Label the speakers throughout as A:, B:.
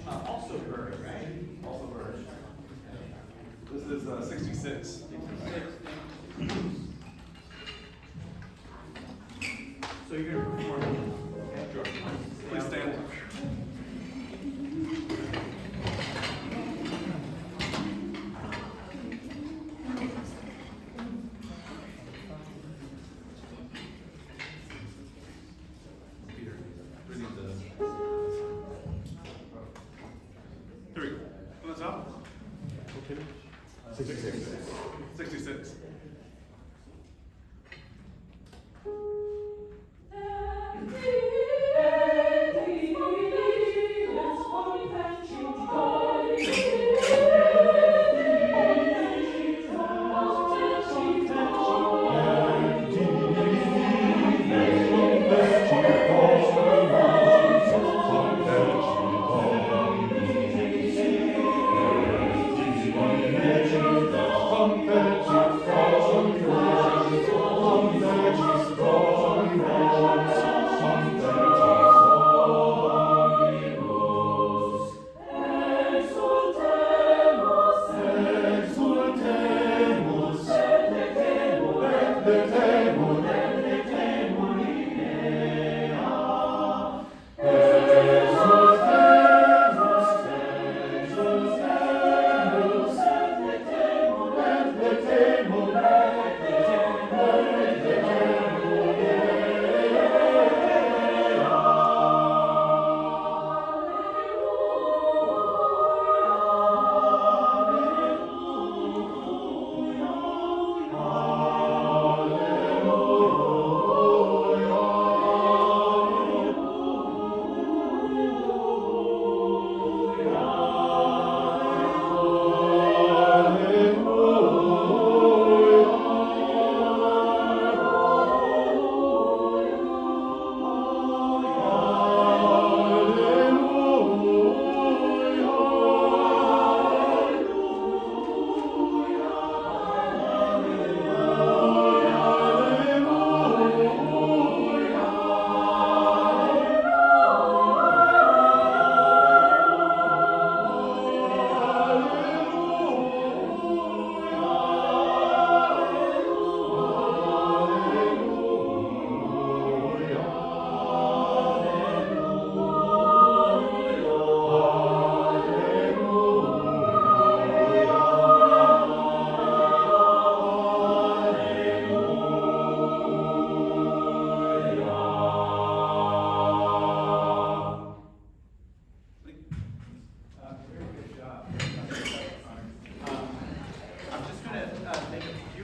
A: Also verse, right?
B: Also verse. This is 66.
A: So you're going to perform.
B: Sure. Please stand. Peter, we need the. Here we go. On the top. 66. 66.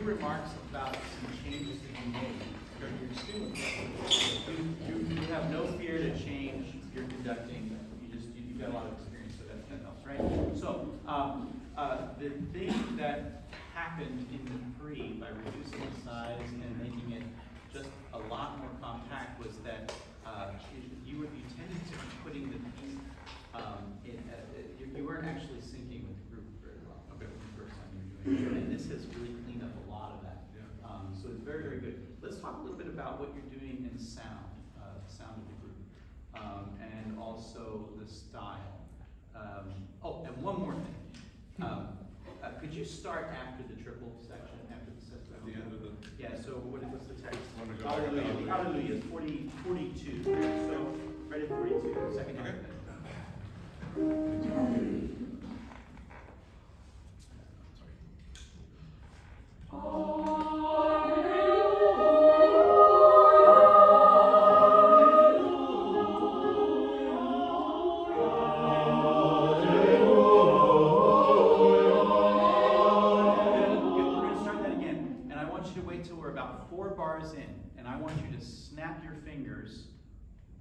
A: Remarks about some changes that you made during your students. You have no fear to change your conducting. You've got a lot of experience, so that helps, right? So the thing that happened in the pre by reducing the size and making it just a lot more compact was that you tended to be putting the piece you weren't actually syncing with the group very well. Okay, the first time you were doing it, and this has really cleaned up a lot of that.
B: Yeah.
A: So it's very, very good. Let's talk a little bit about what you're doing in sound, the sound of the group, and also the style. And one more thing. Could you start after the triple section, after the set?
B: At the end of the.
A: Yeah. So what's the text?
B: Want to go back to
A: Hallelujah. Hallelujah. 42. So right at 42. Second half.
B: Okay.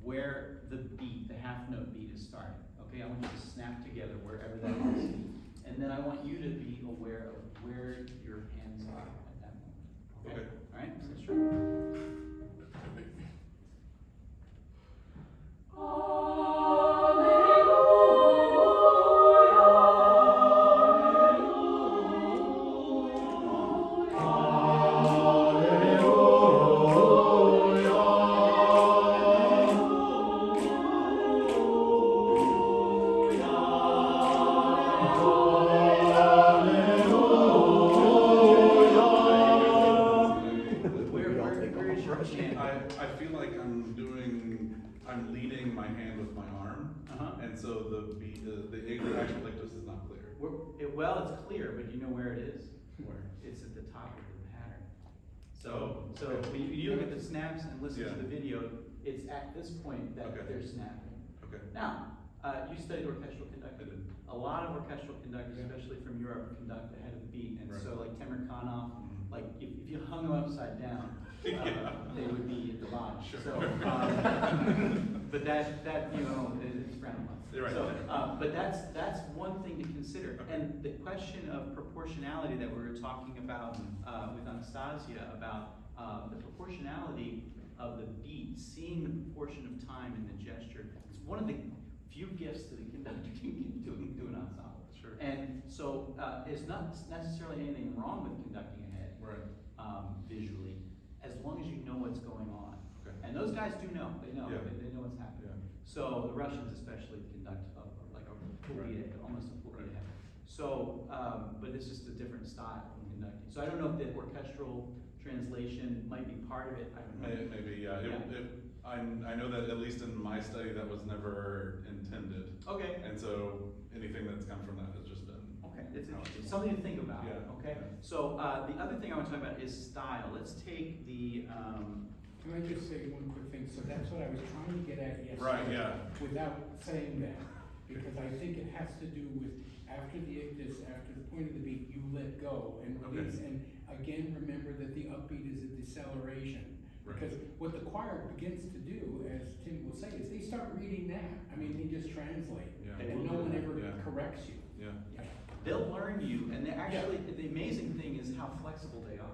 A: Where the beat, the half note beat is starting. Okay, I want you to snap together wherever that is. And then I want you to be aware of where your hands are at that moment. Okay? All right, so let's try.
B: I'm leading my hand with my arm, and so the actual ictus is not clear.
A: Well, it's clear, but you know where it is?
B: Where?
A: It's at the top of the pattern. So
B: okay.
A: when you look at the snaps and listen
B: Yeah.
A: to the video, it's at this point that
B: Okay.
A: they're snapping.
B: Okay.
A: Now, you studied orchestral conducting.
B: I did.
A: A lot of orchestral conductors,
C: Yeah.
A: especially from Europe, conduct ahead of the beat. And
B: Right.
A: so like Temur Kanoff,
B: Mhm.
A: like if you hung them upside down,
B: Yeah.
A: they would be at the bottom.
B: Sure.
A: So, but that you know, is frowned upon.
B: You're right.
A: So, but that's one thing to consider.
B: Okay.
A: And the question of proportionality that we were talking about with Anastasia about the proportionality of the beat, seeing the proportion of time in the gesture. It's one of the few gifts that a conductor can give to an ensemble.
B: Sure.
A: And so it's not necessarily anything wrong with conducting ahead
B: Right.
A: visually, as long as you know what's going on.
B: Okay.
A: And those guys do know. They know.
B: Yeah.
A: They know what's happening.
B: Yeah.
A: So the Russians especially conduct like a full
B: Right.
A: beat ahead, almost a full
B: Right.
A: beat ahead. So, but it's just a different style of conducting. So I don't know if the orchestral translation might be part of it. I don't know.
B: Maybe, yeah. I know that at least in my study that was never intended.
A: Okay.
B: And so anything that's come from that has just been.
A: Okay, it's
B: how
A: interesting.
B: it's-
A: Something to think about.
B: Yeah.
A: Okay.
B: Yeah.
A: So the other thing I want to talk about is style. Let's take the.
C: Can I just say one quick thing? So that's what I was trying to get at yesterday.
B: Right, yeah.
C: Without saying that, because I think it has to do with after the ictus, after the point of the beat, you let go and release.
B: Okay.
C: And again, remember that the upbeat is a deceleration.
B: Right.
C: Because what the choir begins to do, as Tim will say, is they start reading that. I mean, they just translate.
B: Yeah.
C: And no one ever
B: Yeah.
C: corrects you.
B: Yeah.
C: Yeah.
A: They'll learn you, and they actually, the amazing thing is how flexible they are.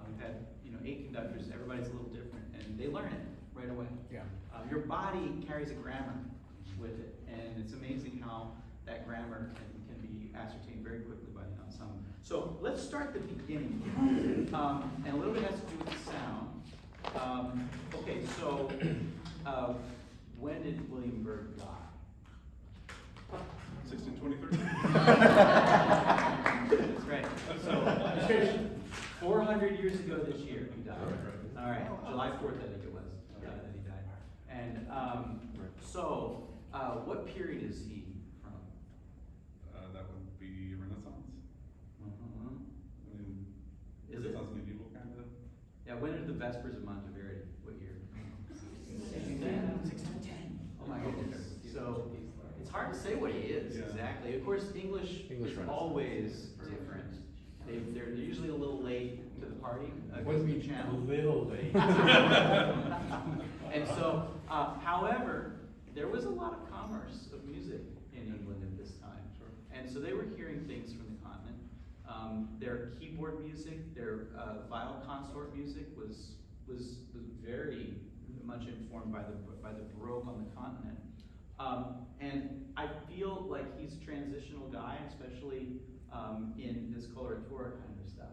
A: We've had, 8 conductors, everybody's a little different, and they learn it right away.
C: Yeah.
A: Your body carries a grammar with it, and it's amazing how that grammar can be ascertained very quickly by the ensemble. So let's start the beginning here, and a little bit has to do with the sound. Okay, so when did William Byrd die?
B: 1623.
A: That's right. So 400 years ago this year, he died.
B: Right.
A: All right, July 4th, I think it was, that he died. And so, what period is he from?
B: That would be Renaissance.
A: Mhm.
B: I mean,
A: Is it?
B: Renaissance medieval kind of.
A: Yeah, when are the Vespers of Monteverdi? What year? 1610. Oh my goodness. So, it's hard to say what he is
B: Yeah.
A: exactly. Of course, English is
D: Renaissance.
A: always different. They're usually a little late to the party.
C: What do you mean,
A: channel?
D: little late.
A: And so, however, there was a lot of commerce of music in England at this time.
B: Sure.
A: And so they were hearing things from the continent. Their keyboard music, their viol consort music was very much informed by the Baroque on the continent. And I feel like he's a transitional guy, especially in this coloratura kind of stuff.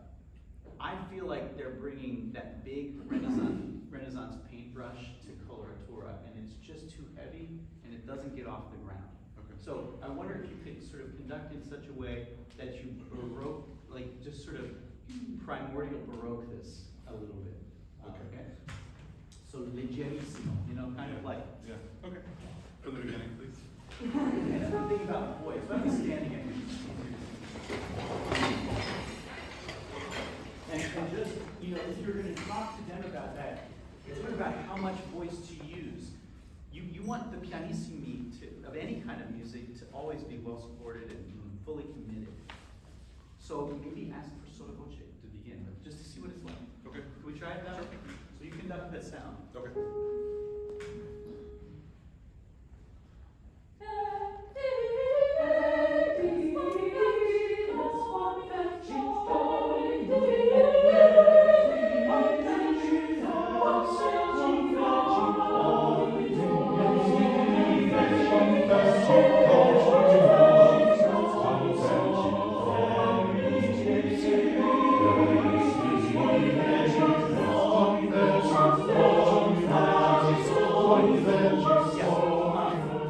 A: I feel like they're bringing that big Renaissance paintbrush to coloratura, and it's just too heavy, and it doesn't get off the ground.
B: Okay.
A: So I wonder if you could sort of conduct in such a way that you Baroque, like just sort of primordial Baroque this a little bit.
B: Okay.
A: So leggerissimo, kind of like.
B: Yeah. Okay. From the beginning, please.
A: And I'm thinking about voice. So I'm standing at and just, if you're going to talk to them about that, sort of about how much voice to use. You want the pianissimi of any kind of music to always be well supported and fully committed. So maybe ask for sotto voce to begin with, just to see what it's like.
B: Okay.
A: Can we try it now? So you conduct that sound.
B: Okay.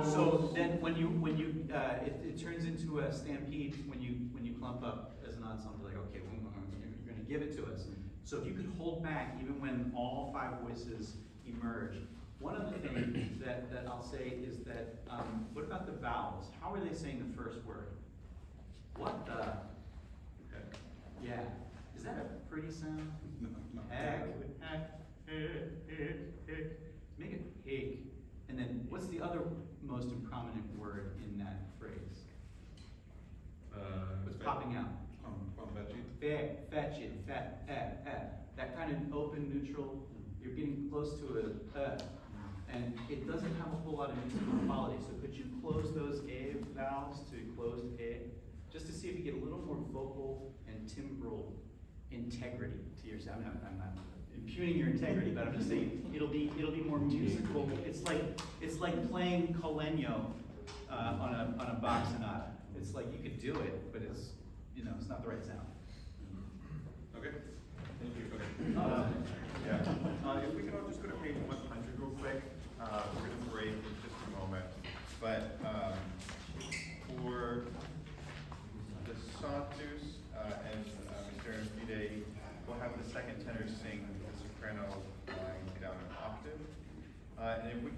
A: So then, when it turns into a stampede when you clump up as an ensemble, like okay, you're going to give it to us. So if you could hold back even when all 5 voices emerge, thing that I'll say is that, what about the vowels? How are they saying the first word? What the?
B: Heck.
A: Yeah. Is that a pretty sound?
B: No, no.
A: Heck, heck, heck. Make it heck. And then what's the other most prominent word in that phrase? What's popping out? Fetch it, that kind of open, neutral, you're getting close to a, and it doesn't have a whole lot of musical quality, so could you close those A vowels to closed A, just to see if you get a little more vocal and timbral integrity to your sound. I'm not impugning your integrity, but I'm just saying, it'll be more musical, it's like playing Colenio, on a Bach sonata. It's like, you could do it, but it's, it's not the right sound.
B: Okay.
D: Thank you.
B: Okay.
D: Yeah. If we can all just go to page 100 real quick, we're gonna break in just a moment. But for the Sanctus and Mr. Fide, we'll have the second tenor sing the soprano line down an octave. And if we